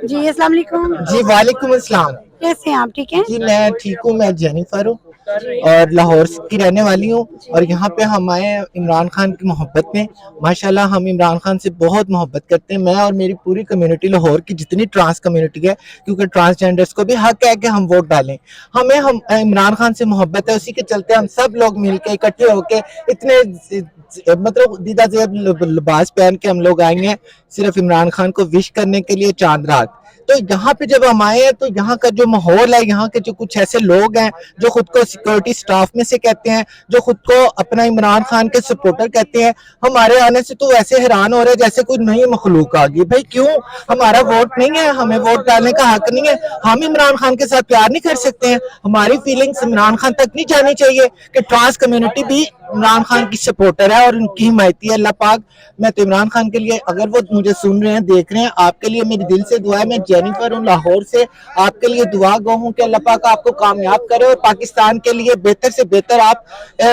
जी अस्सलाम वालेकुम। जी वालेकुम अस्सलाम। कैसे हैं आप? ठीक हैं? जी मैं ठीक हूँ। मैं जेनिफर हूँ और लाहौर की रहने वाली हूँ और यहाँ पे हम आए हैं इमरान खान की मोहब्बत में। माशाल्लाह हम इमरान खान से बहुत मोहब्बत करते हैं, मैं और मेरी पूरी कम्युनिटी लाहौर की जितनी ट्रांस कम्युनिटी है, क्योंकि ट्रांसजेंडर्स को भी हक है कि हम वोट डालें। हम इमरान खान से मोहब्बत है, उसी के चलते हम सब लोग मिलके इकट्ठे होके इतने मतलब दीदा जेब लिबास पहन के हम लोग आएंगे सिर्फ इमरान खान को विश करने के लिए चांद रात। तो यहाँ पे जब हम आए हैं तो यहाँ का जो माहौल है, यहाँ के जो कुछ ऐसे लोग हैं जो खुद को सिक्योरिटी स्टाफ में से कहते हैं, जो खुद को अपना इमरान खान के सपोर्टर कहते हैं, हमारे आने से तो वैसे हैरान हो रहे हैं जैसे कोई नई मखलूक आ गई। भाई क्यों? हमारा वोट नहीं है, हमें वोट डालने का हक नहीं है, हम इमरान खान के साथ प्यार नहीं कर सकते हैं? हमारी फीलिंग्स इमरान खान तक नहीं जानी चाहिए कि ट्रांस कम्युनिटी भी इमरान खान की सपोर्टर है और उनकी हिमायती है। अल्लाह पाक, मैं तो इमरान खान के लिए, अगर वो मुझे सुन रहे हैं देख रहे हैं, आपके लिए मेरी दिल से दुआ है। मैं जेनिफर हूँ लाहौर से, आपके लिए दुआ गो हूँ कि अल्लाह पाक आपको कामयाब करे और पाकिस्तान के लिए बेहतर से बेहतर आप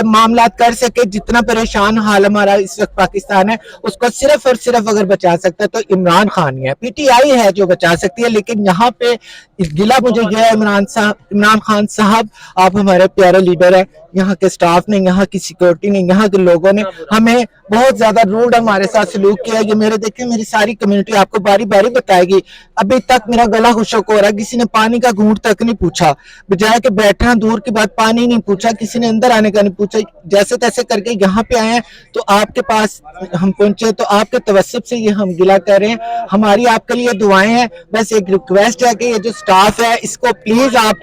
मामला कर सके। जितना परेशान हाल हमारा इस वक्त पाकिस्तान है, उसको सिर्फ और सिर्फ अगर बचा सकता है तो इमरान खान ही है, पीटीआई है जो बचा सकती है। लेकिन यहाँ पे गिला मुझे यह है इमरान खान साहब, आप हमारे प्यारे लीडर है, यहाँ के स्टाफ ने, यहाँ की सिक्योरिटी ने, यहाँ के लोगों ने हमें बहुत ज्यादा रूड हमारे साथ सलूक किया। ये मेरे देखिए, मेरी सारी कम्युनिटी आपको बारी बारी बताएगी, अभी तक मेरा गला खुशक हो रहा है। किसी ने पानी का घूंट तक नहीं पूछा, बजाय के बैठना दूर की बात, पानी नहीं पूछा, किसी ने अंदर आने का नहीं पूछा। जैसे तैसे करके यहाँ पे आए हैं तो आपके पास हम पहुंचे, तो आपके तवस्सुब से ये हम गिला कर रहे हैं। हमारी आपके लिए दुआएं हैं। बस एक रिक्वेस्ट है कि ये जो स्टाफ है इसको प्लीज आप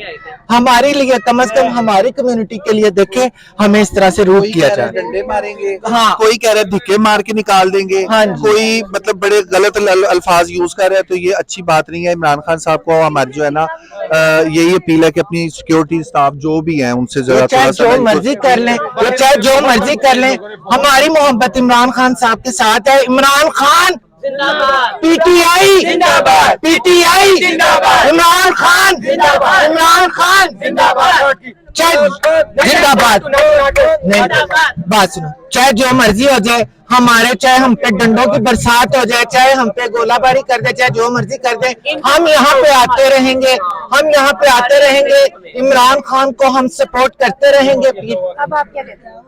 हमारे लिए, कम से कम हमारी कम्युनिटी के लिए देखें, हमें इस तरह से रूट किया जाए। डंडे मारेंगे, हाँ, कोई कह रहा है धिक्के मार के निकाल देंगे, हाँ, कोई मतलब बड़े गलत अल्फाज यूज कर रहा है, तो ये अच्छी बात नहीं है। इमरान खान साहब को हमारी जो है ना यही अपील है कि अपनी सिक्योरिटी स्टाफ जो भी है उनसे जरा चाहे जो मर्जी कर लें, चाहे जो मर्जी कर लें, हमारी मोहब्बत इमरान खान साहब के साथ है। इमरान खान पीटीआई जिंदाबाद, पीटीआई जिंदाबाद, इमरान खान जिंदाबाद, इमरान खान जिंदाबाद, चाहे जिंदाबाद। नहीं, बात सुनो, चाहे जो मर्जी हो जाए हमारे, चाहे हम पे डंडों की बरसात हो जाए, चाहे हम पे गोलाबारी कर दे, चाहे जो मर्जी कर दे, हम यहाँ पे आते रहेंगे, हम यहाँ पे आते रहेंगे। इमरान खान को हम सपोर्ट करते रहेंगे। अब आप क्या कहते हैं?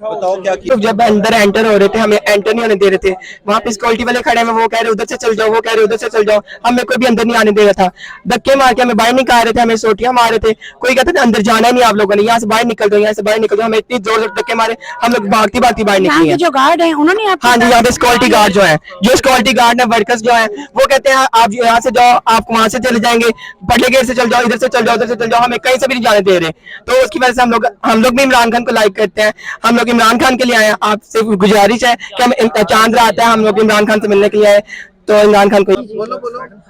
बताओ क्या तो जब अंदर एंटर हो रहे थे, हमें एंटर नहीं होने दे रहे थे। वहाँ पे सिक्योरिटी वाले खड़े हैं, वो कह रहे उधर से चल जाओ, वो कह रहे उधर से चल जाओ, हमें कोई भी अंदर नहीं आने दे रहा था। धक्के मार के हमें बाहर निकाल रहे थे, हमें सोटियां मार रहे थे। कोई कहता था अंदर जाना नहीं आप लोगों ने, यहाँ से बाहर निकल दो, यहाँ से बाहर निकल दो। हमें इतनी जोर से धक्के मारे, हम लोग भागती भागती बाहर निकली हैं। जो गार्ड है उन्होंने आपको? हाँ जी, यहाँ पे सिक्योरिटी गार्ड जो है, जो सिक्योरिटी गार्ड है, वर्कर्स जो है, वो कहते हैं आप यहाँ से जाओ, आप वहां से चले जाएंगे, बड़े गेट से चल जाओ, इधर से चल जाओ, उधर से चल जाओ, हमें कहीं से भी नहीं जाने दे रहे। तो उसकी वजह से हम लोग भी इमरान खान को लाइक करते हैं, हम लोग इमरान खान के लिए आए हैं। आपसे गुजारिश है कि हम चांद रात है, हम लोग इमरान खान से मिलने के लिए आए, तो इमरान खान को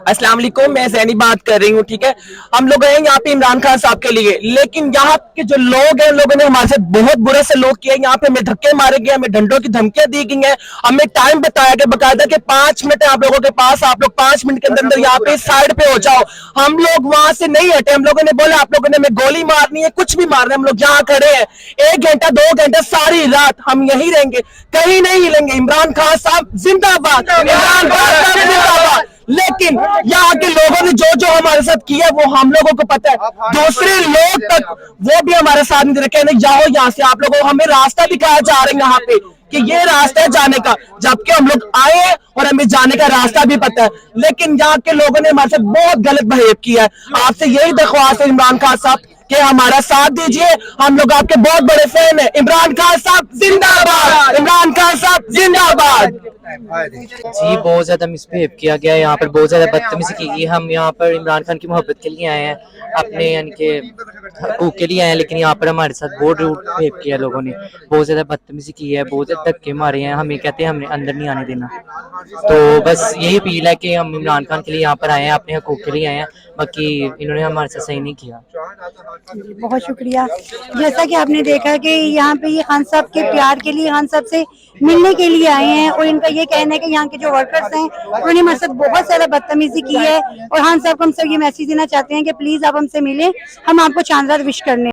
अस्सलाम वालेकुम, मैं जैनी बात कर रही हूँ। ठीक है, हम लोग हैं यहाँ पे इमरान खान साहब के लिए, लेकिन यहाँ के जो लोग हैं, लोगों ने हमारे साथ बहुत बुरे से लोग किए। यहाँ पे हमें धक्के मारे गए, हमें डंडों की धमकियां दी गई हैं, हमें टाइम बताया गया बकायदा कि 5 मिनट है आप लोगों के पास, आप लोग 5 मिनट के अंदर यहाँ पे साइड पे हो जाओ। हम लोग वहां से नहीं हटे, हम लोगों ने बोला आप लोगों ने हमें गोली मारनी है, कुछ भी मारना है, हम लोग यहाँ खड़े हैं 1 घंटा 2 घंटे सारी रात हम यही रहेंगे, कहीं नहीं हिलेंगे। इमरान खान साहब जिंदाबाद, इमरान खान साहब जिंदाबाद। लेकिन यहाँ के लोगों ने जो जो हमारे साथ किया वो हम लोगों को पता है, दूसरे लोग तक वो भी हमारे साथ नहीं रखे, नहीं जाओ यहाँ से, आप लोगों को हमें रास्ता दिखाया जा रहा है यहाँ पे कि ये रास्ता है जाने का, जबकि हम लोग आए और हमें जाने का रास्ता भी पता है। लेकिन यहाँ के लोगों ने हमारे साथ बहुत गलत बिहेव किया है। आपसे यही दरख्वास्त है इमरान खान साहब कि हमारा साथ दीजिए, हम लोग आपके बहुत बड़े फैन हैं। इमरान खान साहब जिंदाबाद, इमरान खान साहब जिंदाबाद। जी बहुत ज्यादा मिसबिहेव किया गया है यहाँ पर, बहुत ज्यादा बदतमीजी की गई। हम यहाँ पर इमरान खान की मोहब्बत के लिए आए हैं, अपने यानी कि हकूक के लिए आए हैं, लेकिन यहाँ पर हमारे साथ बहुत रूड बिहेव किया लोगों ने, बहुत ज्यादा बदतमीजी की है, बहुत ज्यादा धक्के मारे हैं, हमें कहते हैं हमने अंदर नहीं आने देना। तो बस यही अपील है कि हम इमरान खान के लिए यहाँ पर आए हैं, अपने हकूक के लिए आए हैं, बाकी इन्होंने हमारे साथ सही नहीं किया। बहुत शुक्रिया। जैसा कि आपने देखा कि यहाँ पे ये खान साहब के प्यार के लिए, खान साहब से मिलने के लिए आए हैं, और इनका ये कहना है कि यहाँ के जो वर्कर्स हैं उन्होंने हमारे साथ बहुत ज्यादा बदतमीजी की है, और खान साहब को हम सब ये मैसेज देना चाहते हैं कि प्लीज आप हमसे मिलें, हम आपको चांद रात विश करने